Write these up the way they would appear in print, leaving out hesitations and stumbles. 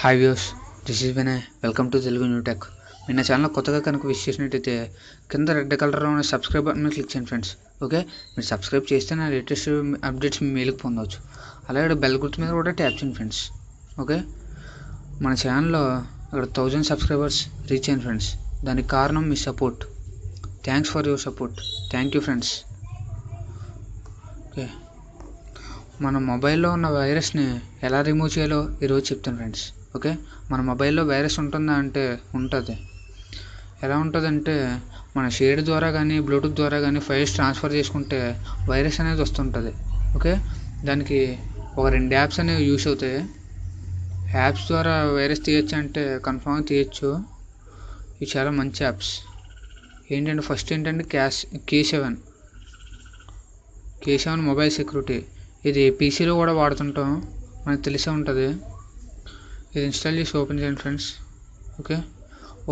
Hi views, this is Vinay. Welcome to Telugu new tech. మీరు నా channel కొత్తగా కనుక విష్ చేసినట్టయితే కింద రెడ్ కలర్లో ఉన్న సబ్స్క్రైబ్ బటన్ మీద క్లిక్ చేయండి ఫ్రెండ్స్. ఓకే, మీరు సబ్స్క్రైబ్ చేస్తే నా లేటెస్ట్ అప్డేట్స్ మీ మెయిల్కి పొందవచ్చు. అలాగే బెల్ గుర్తు మీద కూడా ట్యాప్ చేయండి ఫ్రెండ్స్. ఓకే, మన ఛానల్లో ఇక్కడ 1000 సబ్స్క్రైబర్స్ రీచ్ అయ్యాను ఫ్రెండ్స్. దానికి కారణం మీ support. Thanks for your support. Thank you friends. Okay, మన మొబైల్లో ఉన్న వైరస్ని ఎలా రిమూవ్ చేయాలో ఈరోజు చెప్తాను ఫ్రెండ్స్. ఓకే, మన మొబైల్లో వైరస్ ఉంటుందా అంటే ఉంటుంది. ఎలా ఉంటుందంటే మన షేడ్ ద్వారా కానీ బ్లూటూత్ ద్వారా కానీ ఫైల్స్ ట్రాన్స్ఫర్ చేసుకుంటే వైరస్ అనేది వస్తుంటుంది. ఓకే, దానికి ఒక 2 యాప్స్ అనేవి యూస్ అవుతాయి. యాప్స్ ద్వారా వైరస్ తీయచ్చు అంటే కన్ఫామ్గా తీయచ్చు. ఇవి చాలా మంచి యాప్స్. ఏంటంటే ఫస్ట్ ఏంటంటే K7 మొబైల్ సెక్యూరిటీ. ఇది పీసీలో కూడా వాడుతుంటాం, మనకు తెలిసే ఉంటుంది. ఇది ఇన్స్టాల్ చేసి ఓపెన్ చేయండి ఫ్రెండ్స్. ఓకే,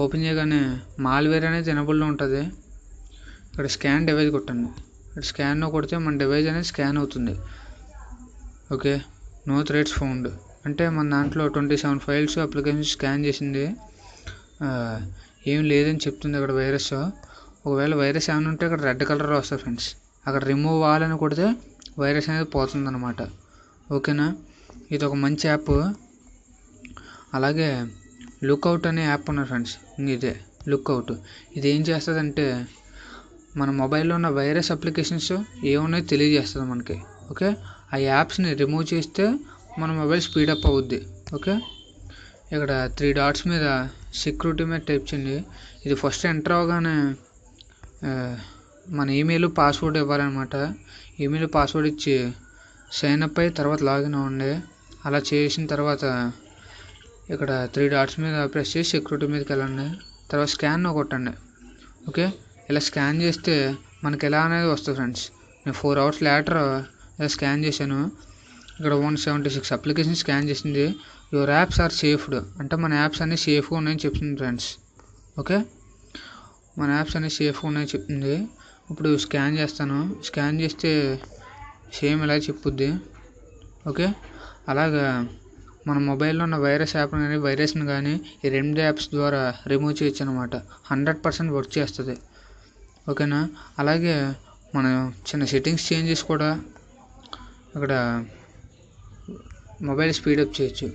ఓపెన్ చేయగానే మాల్వేర్ అనేది ఎనేబుల్లో ఉంటుంది. ఇక్కడ స్కాన్ డివైస్ కొట్టండి. ఇక్కడ స్కాన్ కొడితే మన డివైస్ అనేది స్కాన్ అవుతుంది. ఓకే, నో థ్రెడ్స్ ఫౌండ్ అంటే మన దాంట్లో 27 ఫైల్స్ అప్లికేషన్స్ స్కాన్ చేసింది, ఏం లేదని చెప్తుంది అక్కడ వైరస్. ఒకవేళ వైరస్ ఏమైనా ఉంటే ఇక్కడ రెడ్ కలర్ వస్తుంది ఫ్రెండ్స్. అక్కడ రిమూవ్ అవ్వాలని కొడితే వైరస్ అనేది పోతుంది అన్నమాట. ఓకేనా, ఇది ఒక మంచి యాప్. అలాగే లుక్అవుట్ అనే యాప్ ఉన్నది ఫ్రెండ్స్. ఇదే లుక్అవుట్. ఇది ఏం చేస్తుందంటే మన మొబైల్లో ఉన్న వైరస్ అప్లికేషన్స్ ఏమున్నాయో తెలియజేస్తుంది మనకి. ఓకే, ఆ యాప్స్ని రిమూవ్ చేస్తే మన మొబైల్ స్పీడప్ అవుద్ది. ఓకే, ఇక్కడ 3 డాట్స్ మీద సెక్యూరిటీ మీద టైప్ చేయండి. ఇది ఫస్ట్ ఎంటర్ అవ్వగానే మన ఈమెయిల్ పాస్వర్డ్ ఇవ్వాలన్నమాట. ఈమెయిల్ పాస్వర్డ్ ఇచ్చి సైన్ అప్ అయ్యి తర్వాత లాగిన్ అవ్వండి. అలా చేసిన తర్వాత ఇక్కడ 3 డాట్స్ మీద ప్రెస్ చేసి సెక్యూరిటీ మీదకి వెళ్ళండి. తర్వాత స్కాన్ కొట్టండి. ఓకే, ఇలా స్కాన్ చేస్తే మనకి ఎలా అనేది వస్తుంది ఫ్రెండ్స్. నేను 4 అవర్స్ లేటర్ ఇలా స్కాన్ చేశాను. ఇక్కడ 176 అప్లికేషన్ స్కాన్ చేసింది. యువర్ యాప్స్ ఆర్ సేఫ్డ్ అంటే మన యాప్స్ అన్నీ సేఫ్గా ఉన్నాయని చెప్తుంది ఫ్రెండ్స్. ఓకే, మన యాప్స్ అన్నీ సేఫ్గా ఉన్నాయని చెప్తుంది. ఇప్పుడు స్కాన్ చేస్తాను. స్కాన్ చేస్తే సేమ్ ఇలా చెప్పుద్ది. ఓకే, అలాగా మన మొబైల్లో ఉన్న వైరస్ యాప్ కానీ వైరస్ని కానీ ఈ 2 యాప్స్ ద్వారా రిమూవ్ చేయొచ్చు అనమాట. 100% వర్క్ చేస్తుంది. ఓకేనా, అలాగే మనం చిన్న సెట్టింగ్స్ చేంజెస్ కూడా ఇక్కడ మొబైల్ స్పీడప్ చేయొచ్చు.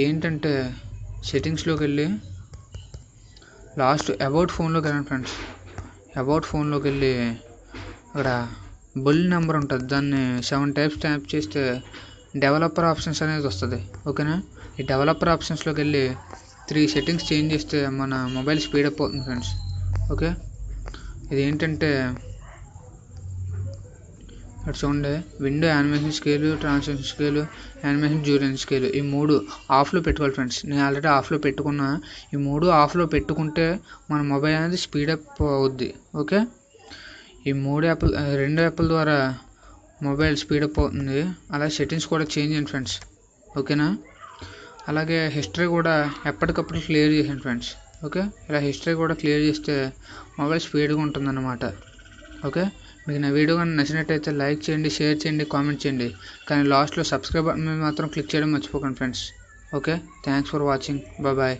ఏంటంటే సెట్టింగ్స్లోకి వెళ్ళి లాస్ట్ అబౌట్ ఫోన్లోకి వెళ్ళండి ఫ్రెండ్స్. అబౌట్ ఫోన్లోకి వెళ్ళి అక్కడ బుల్ నెంబర్ ఉంటుంది, దాన్ని 7 టైప్స్ ట్యాప్ చేస్తే డెవలపర్ ఆప్షన్స్ అనేది వస్తుంది. ఓకేనా, ఈ డెవలపర్ ఆప్షన్స్లోకి వెళ్ళి 3 సెట్టింగ్స్ చేంజ్ చేస్తే మన మొబైల్ స్పీడప్ అవుతుంది ఫ్రెండ్స్. ఓకే, ఇది ఏంటంటే ఇక్కడ చూడండి, window animation scale, translation scale, animation duration scale, ఈ 3 ఆఫ్లో పెట్టుకోవాలి ఫ్రెండ్స్. నేను ఆల్రెడీ ఆఫ్లో పెట్టుకున్నా. ఈ 3 ఆఫ్లో పెట్టుకుంటే మన మొబైల్ అనేది స్పీడప్ అవుద్ది. ఓకే, ఈ 2 యాప్ల ద్వారా మొబైల్ స్పీడప్ అవుతుంది. అలాగే సెట్టింగ్స్ కూడా చేంజ్ చేయండి ఫ్రెండ్స్. ఓకేనా, అలాగే హిస్టరీ కూడా ఎప్పటికప్పుడు క్లియర్ చేయండి ఫ్రెండ్స్. ఓకే, ఇలా హిస్టరీ కూడా క్లియర్ చేస్తే మొబైల్ స్పీడ్గా ఉంటుందన్నమాట. ఓకే, మీకు నా వీడియో కానీ నచ్చినట్టయితే లైక్ చేయండి, షేర్ చేయండి, కామెంట్ చేయండి. కానీ లాస్ట్లో సబ్స్క్రైబ్ బటన్ మీద మాత్రం క్లిక్ చేయడం మర్చిపోకండి friends. Okay, thanks for watching. Bye.